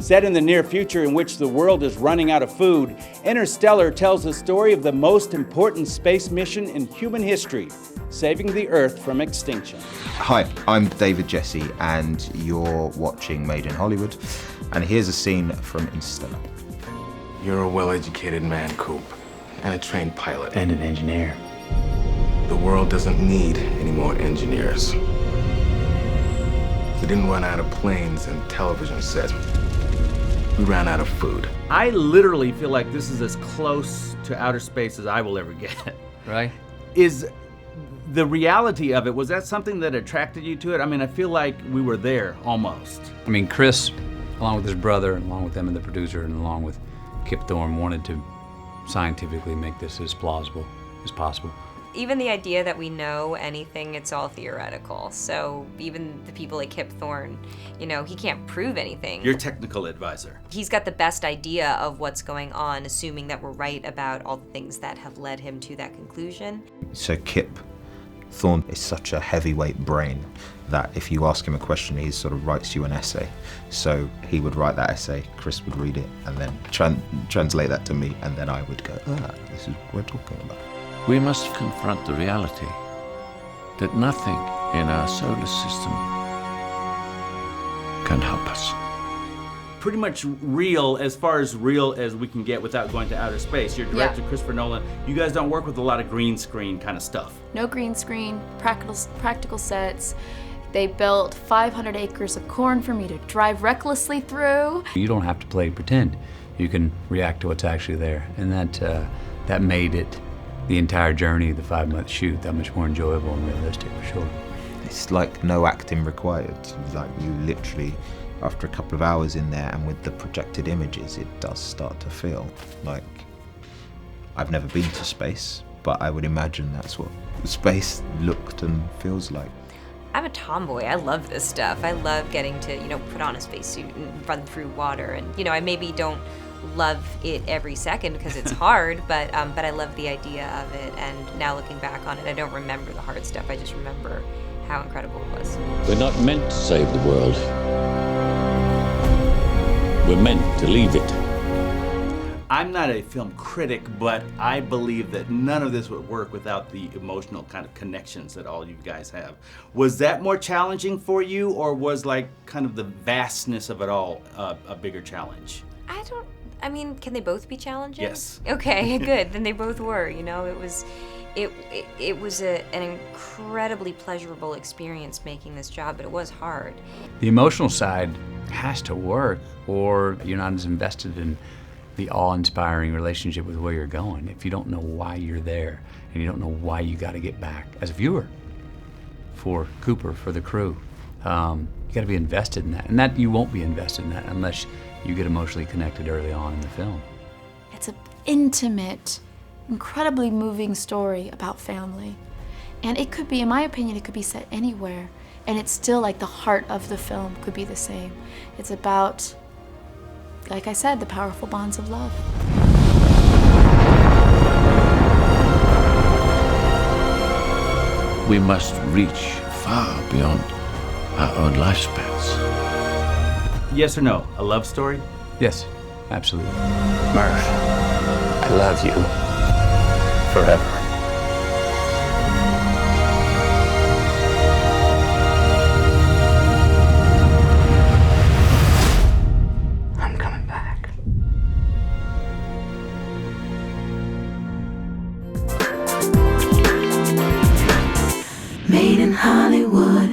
Set in the near future in which the world is running out of food, Interstellar tells the story of the most important space mission in human history, saving the Earth from extinction. Hi, I'm David Jesse, and you're watching Made in Hollywood. And here's a scene from Interstellar. You're a well-educated man, Coop, and a trained pilot. And an engineer. The world doesn't need any more engineers. We didn't run out of planes and television sets. We ran out of food. I literally feel like this is as close to outer space as I will ever get. Right? Is the reality of it, was that something that attracted you to it? I mean, I feel like we were there almost. I mean, Chris, along with his brother, and along with them and the producer, and along with Kip Thorne, wanted to scientifically make this as plausible as possible. Even the idea that we know anything, it's all theoretical. So even the people like Kip Thorne, you know, he can't prove anything. Your technical advisor. He's got the best idea of what's going on, assuming that we're right about all the things that have led him to that conclusion. So Kip Thorne is such a heavyweight brain that if you ask him a question, he sort of writes you an essay. So he would write that essay, Chris would read it, and then translate that to me, and then I would go, this is what we're talking about. We must confront the reality that nothing in our solar system can help us. Pretty much real as we can get without going to outer space. Your director, Christopher Nolan, you guys don't work with a lot of green screen kind of stuff. No green screen, practical sets. They built 500 acres of corn for me to drive recklessly through. You don't have to play pretend. You can react to what's actually there. And that made it, the entire journey of the 5-month shoot, that much more enjoyable and realistic, for sure. It's like no acting required. Like you literally, after a couple of hours in there and with the projected images, it does start to feel like, I've never been to space, but I would imagine that's what space looked and feels like. I'm a tomboy. I love this stuff. I love getting to, you know, put on a spacesuit and run through water. And, you know, I maybe don't love it every second because it's hard, but I love the idea of it. And now looking back on it, I don't remember the hard stuff. I just remember how incredible it was. We're not meant to save the world. We're meant to leave it. I'm not a film critic, but I believe that none of this would work without the emotional kind of connections that all you guys have. Was that more challenging for you, or was like kind of the vastness of it all a bigger challenge? I mean, can they both be challenging? Yes. Okay, good. Then they both were, you know. It was an incredibly pleasurable experience making this job, but it was hard. The emotional side has to work, or you're not as invested in the awe-inspiring relationship with where you're going. If you don't know why you're there, and you don't know why you got to get back as a viewer, for Cooper, for the crew, you got to be invested in that. And that you won't be invested in that unless you get emotionally connected early on in the film. It's an intimate, incredibly moving story about family. And it could be, in my opinion, it could be set anywhere. And it's still like the heart of the film could be the same. It's about, like I said, the powerful bonds of love. We must reach far beyond our own lifespans. Yes or no? A love story? Yes, absolutely. Murph, I love you forever. I'm coming back. Made in Hollywood.